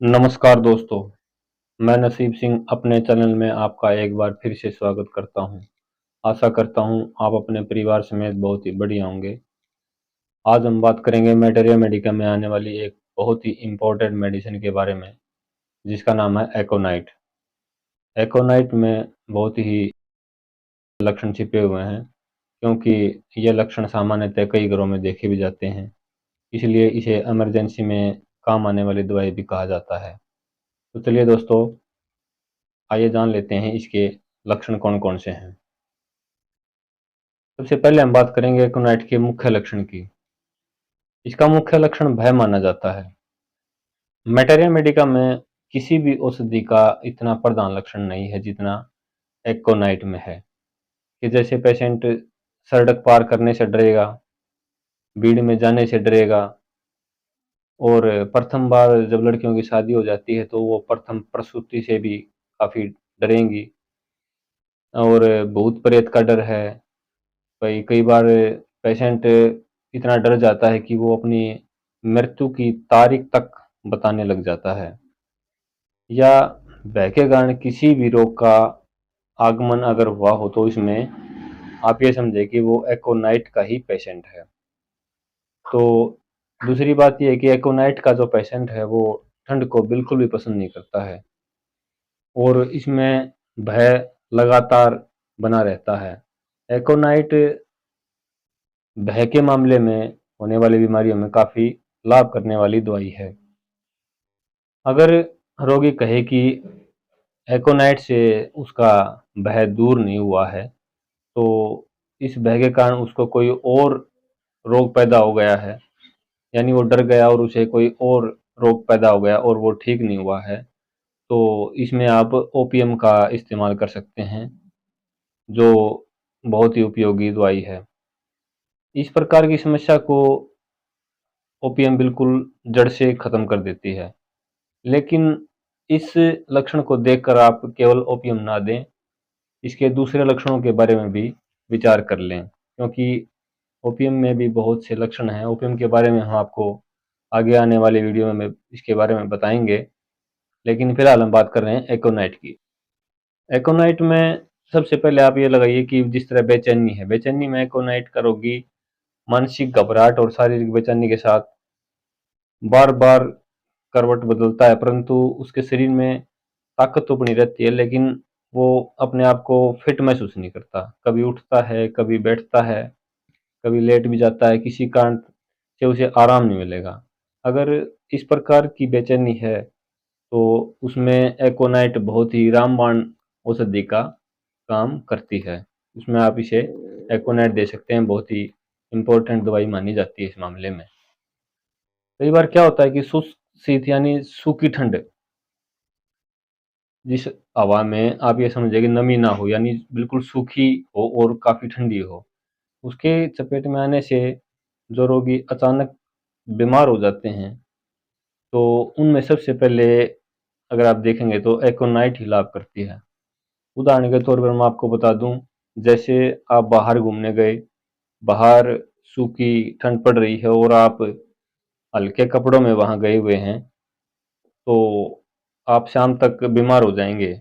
नमस्कार दोस्तों, मैं नसीब सिंह अपने चैनल में आपका एक बार फिर से स्वागत करता हूं। आशा करता हूं आप अपने परिवार समेत बहुत ही बढ़िया होंगे। आज हम बात करेंगे मेटेरिया मेडिका में आने वाली एक बहुत ही इम्पोर्टेंट मेडिसिन के बारे में, जिसका नाम है एकोनाइट। एकोनाइट में बहुत ही लक्षण छिपे हुए हैं, क्योंकि ये लक्षण सामान्यतः कई घरों में देखे भी जाते हैं। इसलिए इसे इमरजेंसी में काम आने वाली दवाई भी कहा जाता है। तो चलिए दोस्तों, आइए जान लेते हैं इसके लक्षण कौन कौन से हैं। सबसे पहले हम बात करेंगे एक्रोनाइट के मुख्य लक्षण की। इसका मुख्य लक्षण भय माना जाता है। मेटेरिया मेडिका में किसी भी औषधि का इतना प्रधान लक्षण नहीं है जितना एक्रोनाइट में है, कि जैसे पेशेंट सड़क पार करने से डरेगा, भीड़ में जाने से डरेगा, और प्रथम बार जब लड़कियों की शादी हो जाती है तो वो प्रथम प्रसूति से भी काफी डरेंगी, और भूत प्रेत का डर है। कई कई बार पेशेंट इतना डर जाता है कि वो अपनी मृत्यु की तारीख तक बताने लग जाता है, या भय के कारण किसी भी रोग का आगमन अगर हुआ हो तो इसमें आप ये समझे कि वो एकोनाइट का ही पेशेंट है। तो दूसरी बात यह है कि एकोनाइट का जो पेशेंट है वो ठंड को बिल्कुल भी पसंद नहीं करता है, और इसमें भय लगातार बना रहता है। एकोनाइट भय के मामले में होने वाली बीमारियों में काफी लाभ करने वाली दवाई है। अगर रोगी कहे कि एकोनाइट से उसका भय दूर नहीं हुआ है, तो इस भय के कारण उसको कोई और रोग पैदा हो गया है, यानी वो डर गया और उसे कोई और रोग पैदा हो गया और वो ठीक नहीं हुआ है, तो इसमें आप ओपीएम का इस्तेमाल कर सकते हैं, जो बहुत ही उपयोगी दवाई है। इस प्रकार की समस्या को ओपीएम बिल्कुल जड़ से खत्म कर देती है। लेकिन इस लक्षण को देखकर आप केवल ओपीएम ना दें, इसके दूसरे लक्षणों के बारे में भी विचार कर लें, क्योंकि ओपीएम में भी बहुत से लक्षण हैं। ओपीएम के बारे में हम आपको आगे आने वाले वीडियो में इसके बारे में बताएंगे। लेकिन फिलहाल हम बात कर रहे हैं एकोनाइट की। एकोनाइट में सबसे पहले आप ये लगाइए कि जिस तरह बेचैनी है, बेचैनी में एकोनाइट का रोगी मानसिक घबराहट और शारीरिक बेचैनी के साथ बार बार करवट बदलता है, परंतु उसके शरीर में ताकत तो बनी रहती है, लेकिन वो अपने आप को फिट महसूस नहीं करता। कभी उठता है, कभी बैठता है, कभी लेट भी जाता है, किसी कारण से उसे आराम नहीं मिलेगा। अगर इस प्रकार की बेचैनी है तो उसमें एकोनाइट बहुत ही रामबाण औषधि का काम करती है। उसमें आप इसे एकोनाइट दे सकते हैं, बहुत ही इम्पोर्टेंट दवाई मानी जाती है इस मामले में। कई बार क्या होता है कि शुष्क शीत यानी सूखी ठंड, जिस हवा में आप ये समझिए कि नमी ना हो, यानी बिल्कुल सूखी हो और काफी ठंडी हो, उसके चपेट में आने से जो रोगी अचानक बीमार हो जाते हैं, तो उनमें सबसे पहले अगर आप देखेंगे तो एकोनाइट ही लाभ करती है। उदाहरण के तौर पर मैं आपको बता दूं, जैसे आप बाहर घूमने गए, बाहर सूखी ठंड पड़ रही है और आप हल्के कपड़ों में वहां गए हुए हैं, तो आप शाम तक बीमार हो जाएंगे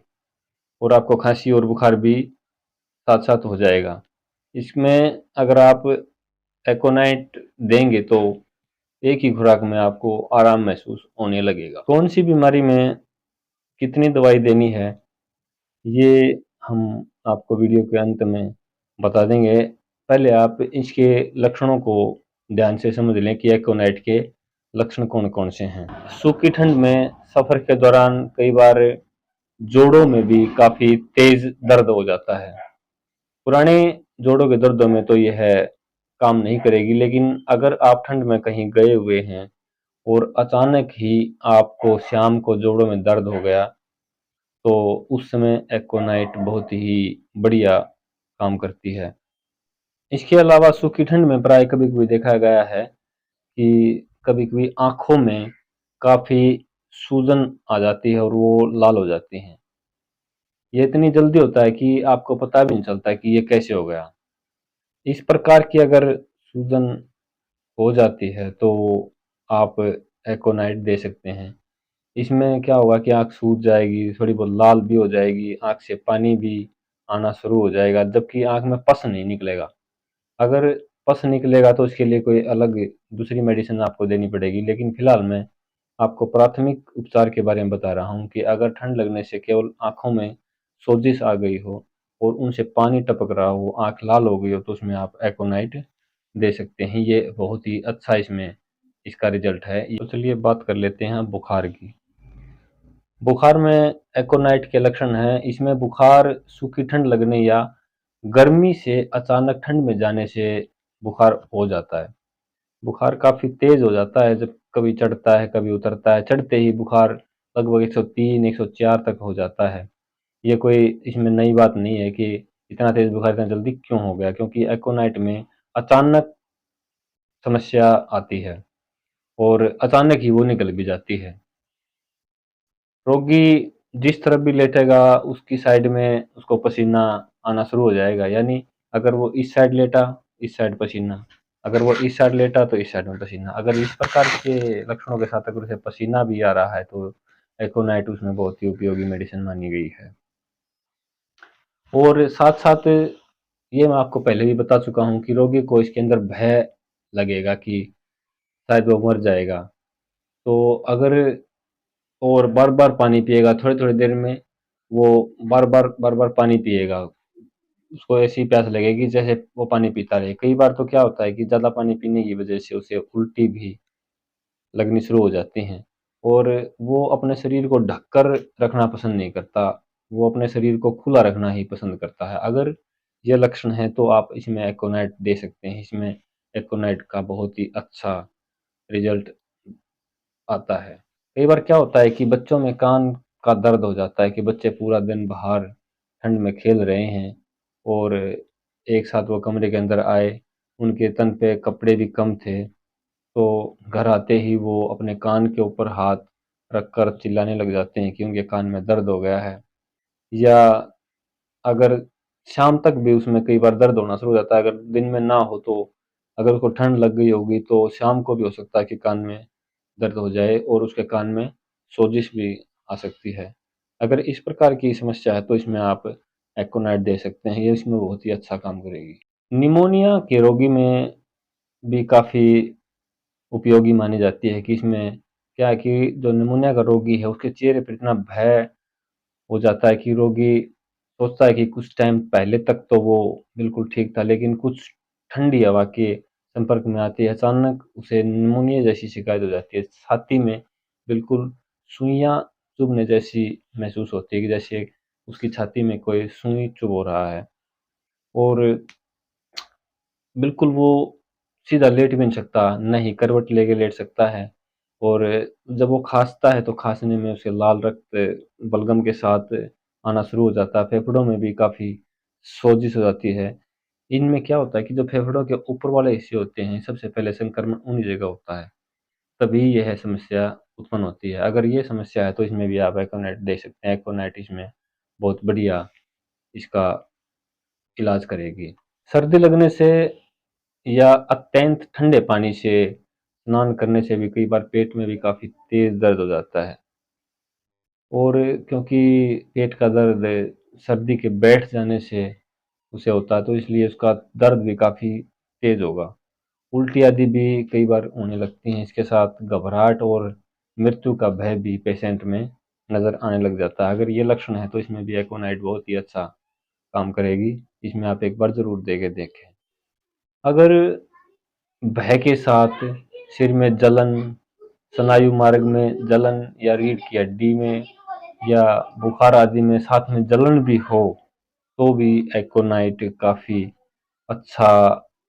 और आपको खांसी और बुखार भी साथ साथ हो जाएगा। इसमें अगर आप एकोनाइट देंगे तो एक ही खुराक में आपको आराम महसूस होने लगेगा। कौन सी बीमारी में कितनी दवाई देनी है, ये हम आपको वीडियो के अंत में बता देंगे। पहले आप इसके लक्षणों को ध्यान से समझ लें कि एकोनाइट के लक्षण कौन कौन से हैं। सूखी ठंड में सफर के दौरान कई बार जोड़ों में भी काफी तेज दर्द हो जाता है। पुराने जोड़ों के दर्दों में तो यह काम नहीं करेगी, लेकिन अगर आप ठंड में कहीं गए हुए हैं और अचानक ही आपको शाम को जोड़ों में दर्द हो गया, तो उस समय एक्ोनाइट बहुत ही बढ़िया काम करती है। इसके अलावा सूखी ठंड में प्राय कभी कभी देखा गया है कि कभी कभी आंखों में काफी सूजन आ जाती है और वो लाल हो जाती हैं। ये इतनी जल्दी होता है कि आपको पता भी नहीं चलता कि ये कैसे हो गया। इस प्रकार की अगर सूजन हो जाती है तो आप एकोनाइट दे सकते हैं। इसमें क्या होगा कि आँख सूज जाएगी, थोड़ी बहुत लाल भी हो जाएगी, आँख से पानी भी आना शुरू हो जाएगा, जबकि आँख में पस नहीं निकलेगा। अगर पस निकलेगा तो उसके लिए कोई अलग दूसरी मेडिसिन आपको देनी पड़ेगी, लेकिन फिलहाल मैं आपको प्राथमिक उपचार के बारे में बता रहा हूँ कि अगर ठंड लगने से केवल आँखों में सोजिश आ गई हो और उनसे पानी टपक रहा हो, आँख लाल हो गई हो, तो उसमें आप एकोनाइट दे सकते हैं। ये बहुत ही अच्छा इसमें इसका रिजल्ट है। तो चलिए बात कर लेते हैं बुखार की। बुखार में एकोनाइट के लक्षण हैं। इसमें बुखार सूखी ठंड लगने या गर्मी से अचानक ठंड में जाने से बुखार हो जाता है। बुखार काफ़ी तेज़ हो जाता है, जब कभी चढ़ता है, कभी उतरता है। चढ़ते ही बुखार लगभग 103, 104 तक हो जाता है। ये कोई इसमें नई बात नहीं है कि इतना तेज़ बुखार इतना जल्दी क्यों हो गया, क्योंकि एकोनाइट में अचानक समस्या आती है और अचानक ही वो निकल भी जाती है। रोगी जिस तरफ भी लेटेगा उसकी साइड में उसको पसीना आना शुरू हो जाएगा, यानी अगर वो इस साइड लेटा, इस साइड पसीना, अगर वो इस साइड लेटा तो इस साइड में पसीना। अगर इस प्रकार के लक्षणों के साथ अगर उसे पसीना भी आ रहा है तो एकोनाइट उसमें बहुत ही उपयोगी मेडिसिन मानी गई है। और साथ साथ ये मैं आपको पहले भी बता चुका हूँ कि रोगी को इसके अंदर भय लगेगा कि शायद वो मर जाएगा। तो अगर और बार बार पानी पिएगा, थोड़ी थोड़ी देर में वो बार बार पानी पिएगा, उसको ऐसी प्यास लगेगी जैसे वो पानी पीता रहे। कई बार तो क्या होता है कि ज़्यादा पानी पीने की वजह से उसे उल्टी भी लगनी शुरू हो जाती हैं और वो अपने शरीर को ढककर रखना पसंद नहीं करता, वो अपने शरीर को खुला रखना ही पसंद करता है। अगर ये लक्षण है तो आप इसमें एकोनाइट दे सकते हैं। इसमें एकोनाइट का बहुत ही अच्छा रिजल्ट आता है। कई बार क्या होता है कि बच्चों में कान का दर्द हो जाता है कि बच्चे पूरा दिन बाहर ठंड में खेल रहे हैं और एक साथ वो कमरे के अंदर आए, उनके तन पे कपड़े भी कम थे, तो घर आते ही वो अपने कान के ऊपर हाथ रखकर चिल्लाने लग जाते हैं कि उनके कान में दर्द हो गया है। या अगर शाम तक भी उसमें कई बार दर्द होना शुरू हो जाता है, अगर दिन में ना हो तो अगर उसको ठंड लग गई होगी तो शाम को भी हो सकता है कि कान में दर्द हो जाए और उसके कान में सोजिश भी आ सकती है। अगर इस प्रकार की समस्या है तो इसमें आप एकोनाइट दे सकते हैं, ये इसमें बहुत ही अच्छा काम करेगी। निमोनिया के रोगी में भी काफ़ी उपयोगी मानी जाती है कि इसमें क्या है कि जो निमोनिया का रोगी है उसके चेहरे पर इतना भय हो जाता है कि रोगी सोचता है कि कुछ टाइम पहले तक तो वो बिल्कुल ठीक था, लेकिन कुछ ठंडी हवा के संपर्क में आते ही अचानक उसे निमोनिया जैसी शिकायत हो जाती है। छाती में बिल्कुल सुइयाँ चुभने जैसी महसूस होती है कि जैसे उसकी छाती में कोई सुई चुभ हो रहा है और बिल्कुल वो सीधा लेट भी नहीं सकता, ना ही करवट लेके लेट सकता है और जब वो खाँसता है तो खाँसने में उसे लाल रक्त बलगम के साथ आना शुरू हो जाता है, फेफड़ों में भी काफ़ी सोजिश हो जाती है। इनमें क्या होता है कि जो फेफड़ों के ऊपर वाले हिस्से होते हैं, सबसे पहले संक्रमण उन्हीं जगह होता है, तभी यह समस्या उत्पन्न होती है। अगर ये समस्या है तो इसमें भी आप एकोनाइट दे सकते हैं, एकोनाइट इसमें बहुत बढ़िया इसका इलाज करेगी। सर्दी लगने से या अत्यंत ठंडे पानी से स्नान करने से भी कई बार पेट में भी काफ़ी तेज़ दर्द हो जाता है और क्योंकि पेट का दर्द सर्दी के बैठ जाने से उसे होता है तो इसलिए उसका दर्द भी काफ़ी तेज़ होगा। उल्टी आदि भी कई बार होने लगती हैं, इसके साथ घबराहट और मृत्यु का भय भी पेशेंट में नज़र आने लग जाता है। अगर ये लक्षण है तो इसमें भी एकोनाइट बहुत ही अच्छा काम करेगी, इसमें आप एक बार ज़रूर दे के देखें। अगर भय के साथ सिर में जलन, स्नायु मार्ग में जलन या रीढ़ की हड्डी में या बुखार आदि में साथ में जलन भी हो, तो भी एकोनाइट काफ़ी अच्छा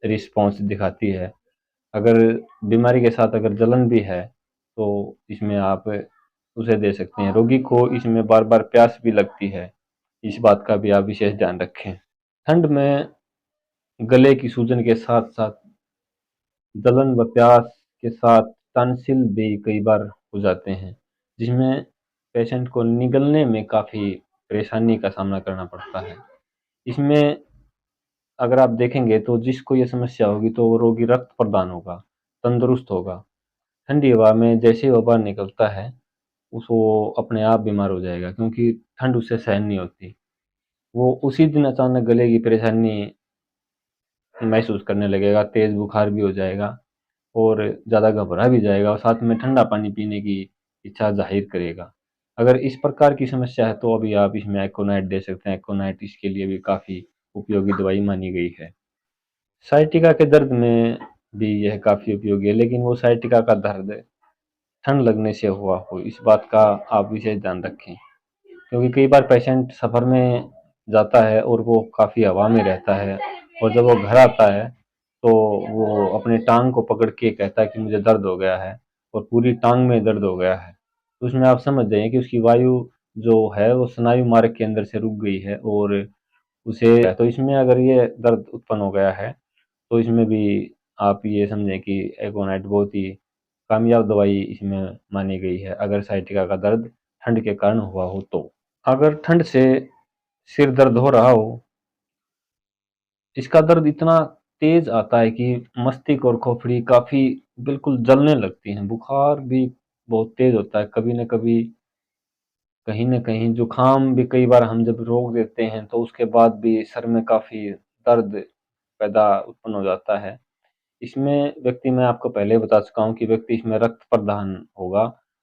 रिस्पॉन्स दिखाती है। अगर बीमारी के साथ अगर जलन भी है, तो इसमें आप उसे दे सकते हैं। रोगी को इसमें बार-बार प्यास भी लगती है, इस बात का भी आप विशेष ध्यान रखें। ठंड में गले की सूजन के साथ-साथ जलन व प्यास के साथ टॉन्सिल भी कई बार हो जाते हैं, जिसमें पेशेंट को निगलने में काफ़ी परेशानी का सामना करना पड़ता है। इसमें अगर आप देखेंगे तो जिसको ये समस्या होगी तो वो रोगी रक्त प्रदान होगा, तंदुरुस्त होगा। ठंडी हवा में जैसे ही वो बाहर निकलता है वो अपने आप बीमार हो जाएगा, क्योंकि ठंड उसे सहन नहीं होती। वो उसी दिन अचानक गले की परेशानी महसूस करने लगेगा, तेज बुखार भी हो जाएगा और ज़्यादा घबरा भी जाएगा और साथ में ठंडा पानी पीने की इच्छा जाहिर करेगा। अगर इस प्रकार की समस्या है तो अभी आप इसमें एकोनाइट दे सकते हैं। एकोनाइट इसके लिए भी काफ़ी उपयोगी दवाई मानी गई है। साइटिका के दर्द में भी यह काफ़ी उपयोगी है, लेकिन वो साइटिका का दर्द ठंड लगने से हुआ हो, इस बात का आप विशेष ध्यान रखें। क्योंकि कई बार पेशेंट सफ़र में जाता है और वो काफ़ी हवा में रहता है, और जब वो घर आता है तो वो अपने टांग को पकड़ के कहता है कि मुझे दर्द हो गया है, और पूरी टांग में दर्द हो गया है। तो उसमें आप समझ जाइए कि उसकी वायु जो है वो स्नायु मार्ग के अंदर से रुक गई है, और उसे तो इसमें अगर ये दर्द उत्पन्न हो गया है तो इसमें भी आप ये समझें कि एकोनाइट बहुत ही कामयाब दवाई इसमें मानी गई है, अगर साइटिका का दर्द ठंड के कारण हुआ हो तो। अगर ठंड से सिर दर्द हो रहा हो, इसका दर्द इतना तेज आता है कि मस्तिष्क और खोपड़ी काफी बिल्कुल जलने लगती हैं। बुखार भी बहुत तेज होता है, कभी न कभी कहीं न कहीं जुकाम भी कई बार हम जब रोक देते हैं तो उसके बाद भी सर में काफी दर्द पैदा उत्पन्न हो जाता है। इसमें व्यक्ति, मैं आपको पहले ही बता चुका हूँ कि व्यक्ति इसमें रक्त प्रदान होगा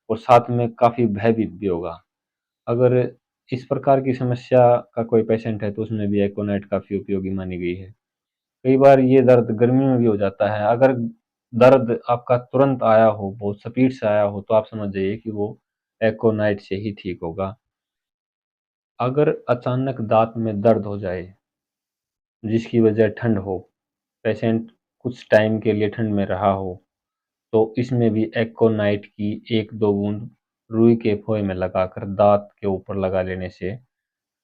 और साथ में काफी भयभीत भी होगा। अगर इस प्रकार की समस्या का कोई पेशेंट है तो उसमें भी एकोनाइट काफी उपयोगी मानी गई है। कई बार ये दर्द गर्मी में भी हो जाता है। अगर दर्द आपका तुरंत आया हो, बहुत स्पीड से आया हो, तो आप समझ जाइए कि वो एकोनाइट से ही ठीक होगा। अगर अचानक दांत में दर्द हो जाए जिसकी वजह ठंड हो, पेशेंट कुछ टाइम के लिए ठंड में रहा हो, तो इसमें भी एकोनाइट की 1-2 बूंद रुई के फोए में लगाकर दांत के ऊपर लगा लेने से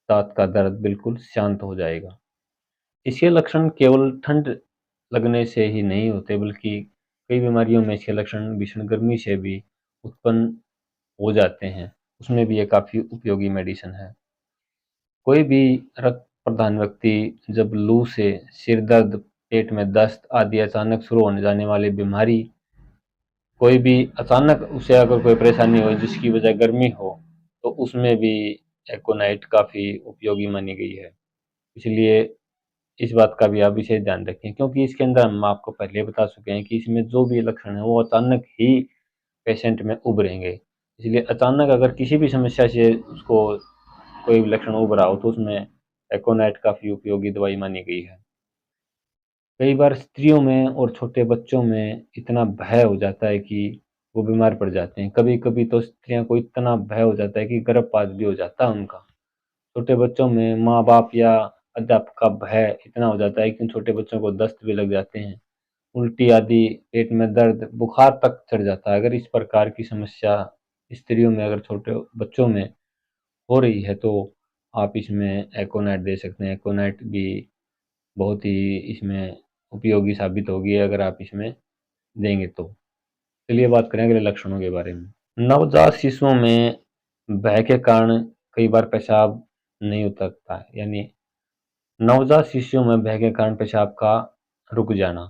दांत का दर्द बिल्कुल शांत हो जाएगा। इसके लक्षण केवल ठंड लगने से ही नहीं होते, बल्कि कई बीमारियों में इसके लक्षण भीषण गर्मी से भी उत्पन्न हो जाते हैं। उसमें भी ये काफ़ी उपयोगी मेडिसिन है। कोई भी रक्त प्रदान व्यक्ति जब लू से सिर दर्द, पेट में दस्त आदि अचानक शुरू होने जाने वाली बीमारी, कोई भी अचानक उसे अगर कोई परेशानी हो जिसकी वजह गर्मी हो, तो उसमें भी एकोनाइट काफ़ी उपयोगी मानी गई है। इसलिए इस बात का भी आप विशेष ध्यान रखें, क्योंकि इसके अंदर हम आपको पहले बता चुके हैं कि इसमें जो भी लक्षण है वो अचानक ही पेशेंट में उभरेंगे। इसलिए अचानक अगर किसी भी समस्या से उसको कोई भी लक्षण उभरा हो तो उसमें एकोनाइट काफ़ी उपयोगी दवाई मानी गई है। कई बार स्त्रियों में और छोटे बच्चों में इतना भय हो जाता है कि वो बीमार पड़ जाते हैं। कभी-कभी तो स्त्रियों को इतना भय हो जाता है कि गर्भपात भी हो जाता है उनका। छोटे बच्चों में माँ-बाप या अध्यापक का भय इतना हो जाता है कि उन छोटे बच्चों को दस्त भी लग जाते हैं, उल्टी आदि, पेट में दर्द, बुखार तक चढ़ जाता है। अगर इस प्रकार की समस्या स्त्रियों में, अगर छोटे बच्चों में हो रही है तो आप इसमें एकोनाइट दे सकते हैं। एकोनाइट भी बहुत ही इसमें उपयोगी साबित होगी अगर आप इसमें देंगे तो। चलिए बात करें अगले लक्षणों के बारे में। नवजात शिशुओं में भय के कारण कई बार पेशाब नहीं उतरता है, यानी नवजात शिशुओं में भय के कारण पेशाब का रुक जाना,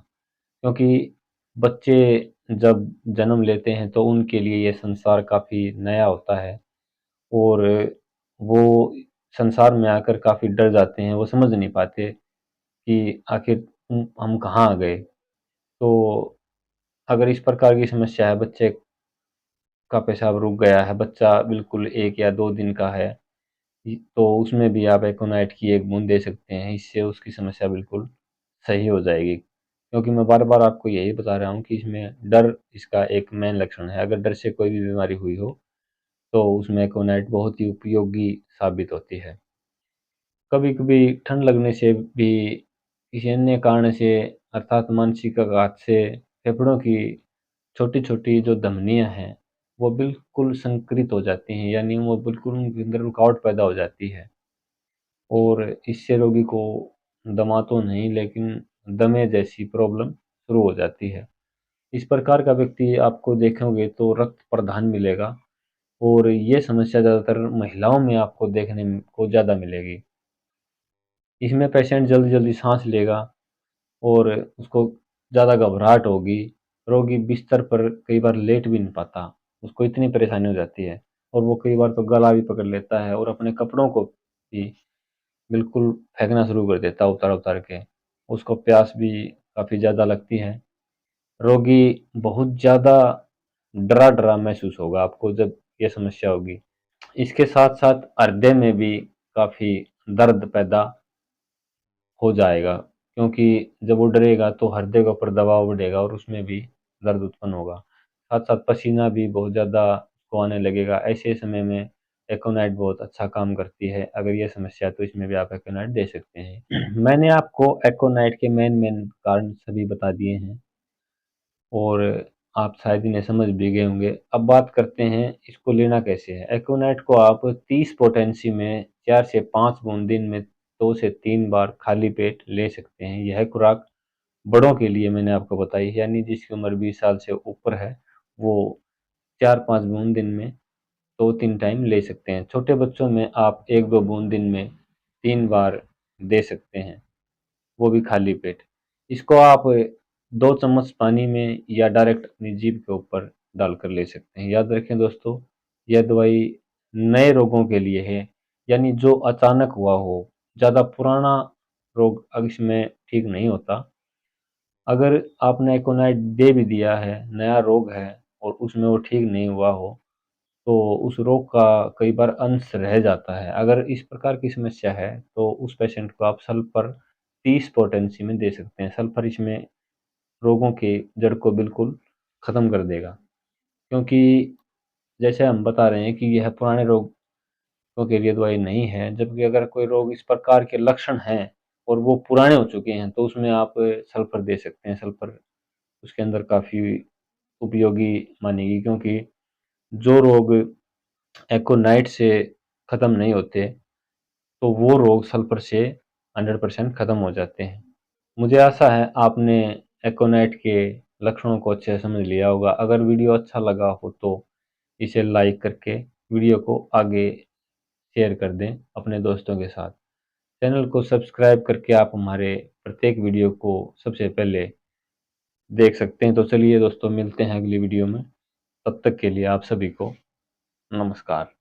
क्योंकि बच्चे जब जन्म लेते हैं तो उनके लिए ये संसार काफ़ी नया होता है, और वो संसार में आकर काफ़ी डर जाते हैं। वो समझ नहीं पाते कि आखिर हम कहाँ आ गए। तो अगर इस प्रकार की समस्या है, बच्चे का पेशाब रुक गया है, बच्चा बिल्कुल 1 या 2 दिन का है, तो उसमें भी आप एकोनाइट की 1 बूंद दे सकते हैं। इससे उसकी समस्या बिल्कुल सही हो जाएगी। क्योंकि मैं बार-बार आपको यही बता रहा हूँ कि इसमें डर इसका एक मेन लक्षण है। अगर डर से कोई भी बीमारी हुई हो, तो उसमें एकोनाइट बहुत ही उपयोगी साबित होती है। कभी-कभी ठंड लगने से भी किसी अन्य कारण से, अर्थात मानसिक आघात से, फेफड़ों की छोटी-छोटी जो धमनियाँ हैं, वो बिल्कुल संकुचित हो जाती हैं, यानी वो बिल्कुल उनके अंदर रुकावट पैदा हो जाती है, और इससे रोगी को दमा तो नहीं, लेकिन दमे जैसी प्रॉब्लम शुरू हो जाती है। इस प्रकार का व्यक्ति आपको देखोगे तो रक्त प्रदान मिलेगा, और ये समस्या ज़्यादातर महिलाओं में आपको देखने को ज़्यादा मिलेगी। इसमें पेशेंट जल्दी-जल्दी साँस लेगा और उसको ज़्यादा घबराहट होगी। रोगी बिस्तर पर कई बार लेट भी नहीं पाता, उसको इतनी परेशानी हो जाती है। और वो कई बार तो गला भी पकड़ लेता है और अपने कपड़ों को भी बिल्कुल फेंकना शुरू कर देता है उतार-उतार के। उसको प्यास भी काफ़ी ज़्यादा लगती है। रोगी बहुत ज़्यादा डरा-डरा महसूस होगा आपको जब ये समस्या होगी। इसके साथ-साथ हृदय में भी काफ़ी दर्द पैदा हो जाएगा, क्योंकि जब वो डरेगा तो हृदय के ऊपर दबाव बढ़ेगा और उसमें भी दर्द उत्पन्न होगा। साथ-साथ पसीना भी बहुत ज़्यादा उसको आने लगेगा। ऐसे समय में एकोनाइट बहुत अच्छा काम करती है। अगर ये समस्या है तो इसमें भी आप एकोनाइट दे सकते हैं। मैंने आपको एकोनाइट के मेन-मेन कारण सभी बता दिए हैं और आप शायद इन्हें समझ भी गए होंगे। अब बात करते हैं इसको लेना कैसे है। एकोनाइट को आप 30 पोटेंसी में 4 से 5 बूंद दिन में 2 से 3 बार खाली पेट ले सकते हैं। यह खुराक बड़ों के लिए मैंने आपको बताई, यानी जिसकी उम्र 20 साल से ऊपर है, वो 4-5 बूंद दिन में 2-3 टाइम ले सकते हैं। छोटे बच्चों में आप 1-2 बूंद दिन में 3 बार दे सकते हैं, वो भी खाली पेट। इसको आप 2 चम्मच पानी में या डायरेक्ट अपनी जीभ के ऊपर डालकर ले सकते हैं। याद रखें दोस्तों, यह दवाई नए रोगों के लिए है, यानी जो अचानक हुआ हो, ज़्यादा पुराना रोग अब इसमें ठीक नहीं होता। अगर आपने एकोनाइट दे भी दिया है, नया रोग है और उसमें वो ठीक नहीं हुआ हो, तो उस रोग का कई बार अंश रह जाता है। अगर इस प्रकार की समस्या है, तो उस पेशेंट को आप सल्फर 30 पोटेंसी में दे सकते हैं। सल्फर इसमें रोगों की जड़ को बिल्कुल खत्म कर देगा, क्योंकि जैसे हम बता रहे हैं कि यह पुराने रोगों के लिए दवाई नहीं है, जबकि अगर कोई रोग इस प्रकार के लक्षण हैं और वो पुराने हो चुके हैं, तो उसमें आप सल्फर दे सकते हैं। सल्फर उसके अंदर काफ़ी उपयोगी मानेगी, क्योंकि जो रोग एकोनाइट से खत्म नहीं होते, तो वो रोग सल्फर से 100% खत्म हो जाते हैं। मुझे आशा है आपने एकोनाइट के लक्षणों को अच्छे से समझ लिया होगा। अगर वीडियो अच्छा लगा हो तो इसे लाइक करके वीडियो को आगे शेयर कर दें अपने दोस्तों के साथ। चैनल को सब्सक्राइब करके आप हमारे प्रत्येक वीडियो को सबसे पहले देख सकते हैं। तो चलिए दोस्तों, मिलते हैं अगली वीडियो में। तब तक के लिए आप सभी को नमस्कार।